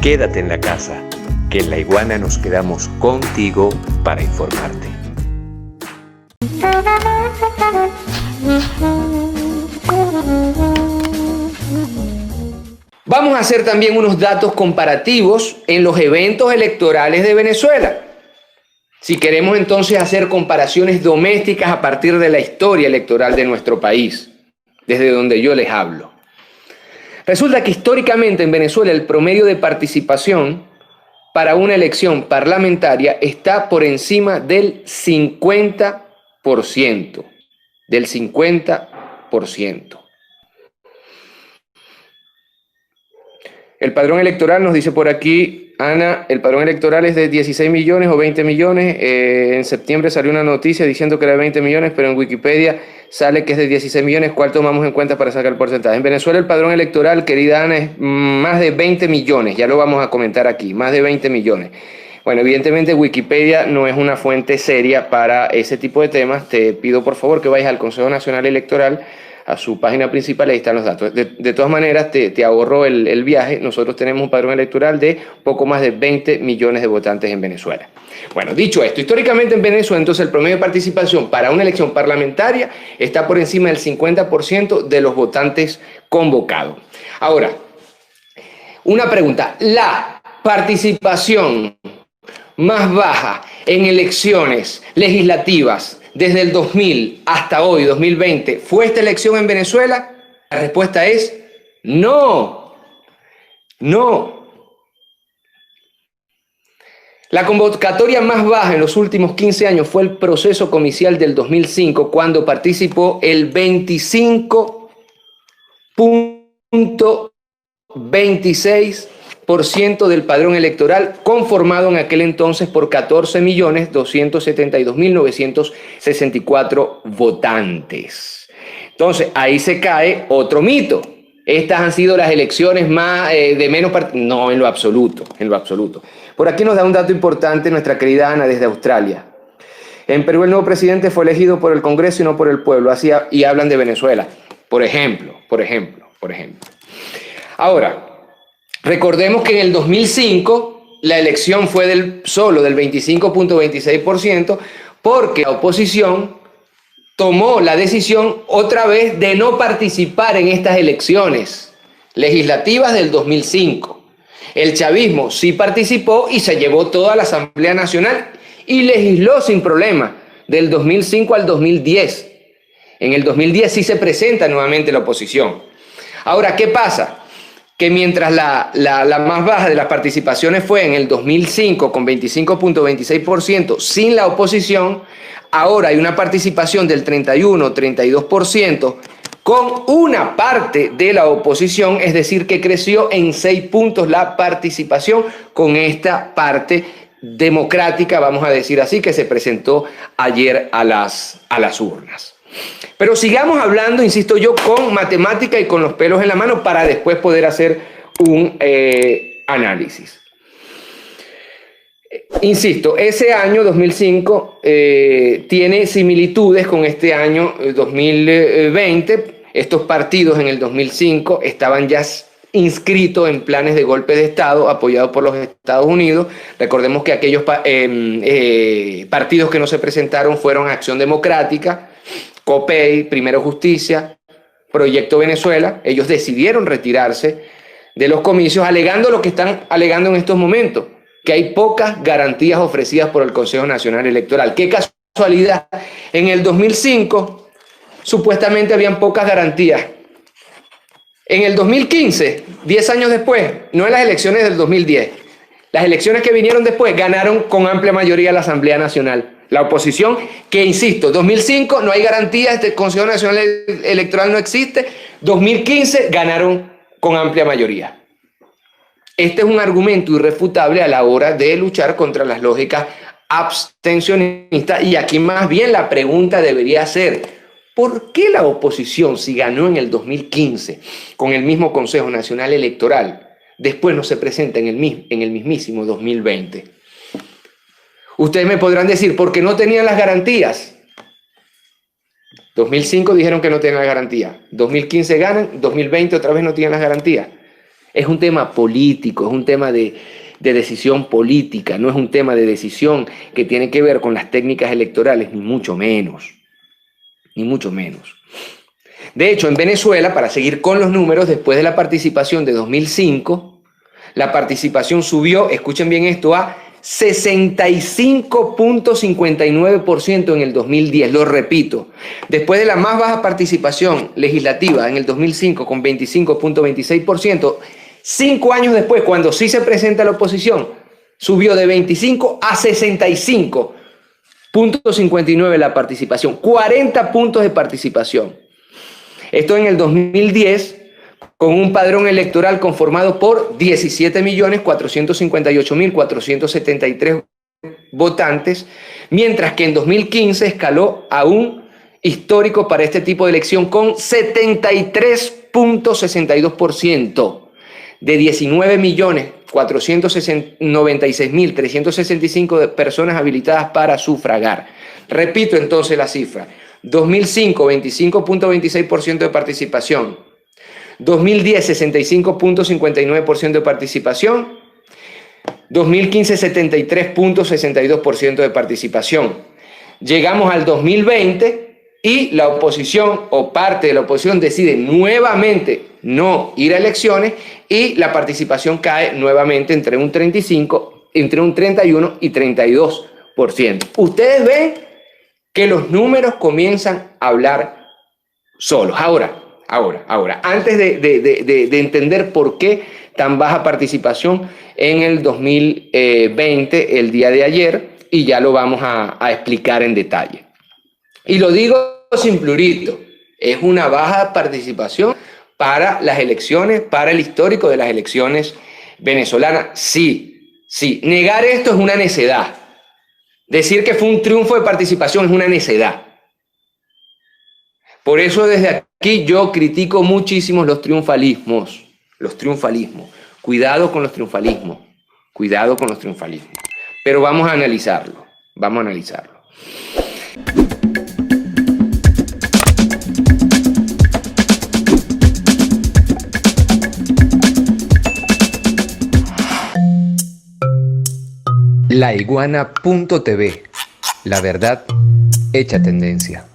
Quédate en la casa, que en La Iguana nos quedamos contigo para informarte. Vamos a hacer también unos datos comparativos en los eventos electorales de Venezuela. Si queremos entonces hacer comparaciones domésticas a partir de la historia electoral de nuestro país, desde donde yo les hablo. Resulta que históricamente en Venezuela el promedio de participación para una elección parlamentaria está por encima del 50%. Del 50%. El padrón electoral, nos dice por aquí Ana, el padrón electoral es de 16 millones o 20 millones. En septiembre salió una noticia diciendo que era de 20 millones, pero en Wikipedia sale que es de 16 millones. ¿Cuál tomamos en cuenta para sacar el porcentaje? En Venezuela el padrón electoral, querida Ana, es más de 20 millones. Ya lo vamos a comentar aquí, más de 20 millones. Bueno, evidentemente Wikipedia no es una fuente seria para ese tipo de temas. Te pido por favor que vayas al Consejo Nacional Electoral, a su página principal, ahí están los datos. De todas maneras, te ahorro el viaje. Nosotros tenemos un padrón electoral de poco más de 20 millones de votantes en Venezuela. Bueno, dicho esto, históricamente en Venezuela, entonces el promedio de participación para una elección parlamentaria está por encima del 50% de los votantes convocados. Ahora, una pregunta. La participación más baja en elecciones legislativas desde el 2000 hasta hoy, 2020, ¿fue esta elección en Venezuela? La respuesta es no. No. La convocatoria más baja en los últimos 15 años fue el proceso comicial del 2005, cuando participó el 25.26% del padrón electoral, conformado en aquel entonces por 14.272.964 votantes. Entonces, ahí se cae otro mito. Estas han sido las elecciones más de menos partidos. No, en lo absoluto, en lo absoluto. Por aquí nos da un dato importante nuestra querida Ana desde Australia. En Perú el nuevo presidente fue elegido por el Congreso y no por el pueblo. Así y hablan de Venezuela. Por ejemplo. Ahora, recordemos que en el 2005 la elección fue del 25.26%, porque la oposición tomó la decisión otra vez de no participar en estas elecciones legislativas del 2005. El chavismo sí participó y se llevó toda la Asamblea Nacional y legisló sin problema del 2005 al 2010. En el 2010 sí se presenta nuevamente la oposición. Ahora, ¿qué pasa? Que mientras la más baja de las participaciones fue en el 2005 con 25.26% sin la oposición, ahora hay una participación del 31-32% con una parte de la oposición, es decir, que creció en 6 puntos la participación con esta parte democrática, vamos a decir así, que se presentó ayer a las urnas. Pero sigamos hablando, insisto yo, con matemática y con los pelos en la mano para después poder hacer un análisis. Insisto, ese año 2005 tiene similitudes con este año 2020. Estos partidos en el 2005 estaban ya inscritos en planes de golpe de Estado apoyados por los Estados Unidos. Recordemos que aquellos partidos que no se presentaron fueron Acción Democrática, COPEI, Primero Justicia, Proyecto Venezuela. Ellos decidieron retirarse de los comicios alegando lo que están alegando en estos momentos, que hay pocas garantías ofrecidas por el Consejo Nacional Electoral. Qué casualidad, en el 2005 supuestamente habían pocas garantías. En el 2015, 10 años después, no en las elecciones del 2010, las elecciones que vinieron después ganaron con amplia mayoría la Asamblea Nacional. La oposición, que insisto, 2005 no hay garantías, este Consejo Nacional Electoral no existe, 2015 ganaron con amplia mayoría. Este es un argumento irrefutable a la hora de luchar contra las lógicas abstencionistas, y aquí más bien la pregunta debería ser: ¿por qué la oposición, si ganó en el 2015 con el mismo Consejo Nacional Electoral, después no se presenta en el mismísimo 2020? Ustedes me podrán decir, ¿por qué no tenían las garantías? 2005 dijeron que no tenían las garantías, 2015 ganan, 2020 otra vez no tienen las garantías. Es un tema político, es un tema de decisión política, no es un tema de decisión que tiene que ver con las técnicas electorales, ni mucho menos. Ni mucho menos. De hecho, en Venezuela, para seguir con los números, después de la participación de 2005, la participación subió, escuchen bien esto, a 65.59% en el 2010. Lo repito, después de la más baja participación legislativa en el 2005 con 25.26%, 5 años después, cuando sí se presenta la oposición, subió de 25 a 65.59 la participación, 40 puntos de participación. Esto en el 2010, con un padrón electoral conformado por 17.458.473 votantes, mientras que en 2015 escaló a un histórico para este tipo de elección con 73.62%. De 19.496.365 personas habilitadas para sufragar. Repito entonces la cifra. 2005, 25.26% de participación. 2010, 65.59% de participación. 2015, 73.62% de participación. Llegamos al 2020 y la oposición o parte de la oposición decide nuevamente no ir a elecciones y la participación cae nuevamente entre un 35, entre un 31 y 32%. Ustedes ven que los números comienzan a hablar solos. Ahora, antes de entender por qué tan baja participación en el 2020, el día de ayer, y ya lo vamos a explicar en detalle. Y lo digo sin plurito, es una baja participación para las elecciones, para el histórico de las elecciones venezolanas. Sí. Negar esto es una necedad. Decir que fue un triunfo de participación es una necedad. Por eso desde aquí yo critico muchísimo los triunfalismos. Cuidado con los triunfalismos. Pero vamos a analizarlo. Laiguana.tv. La verdad hecha tendencia.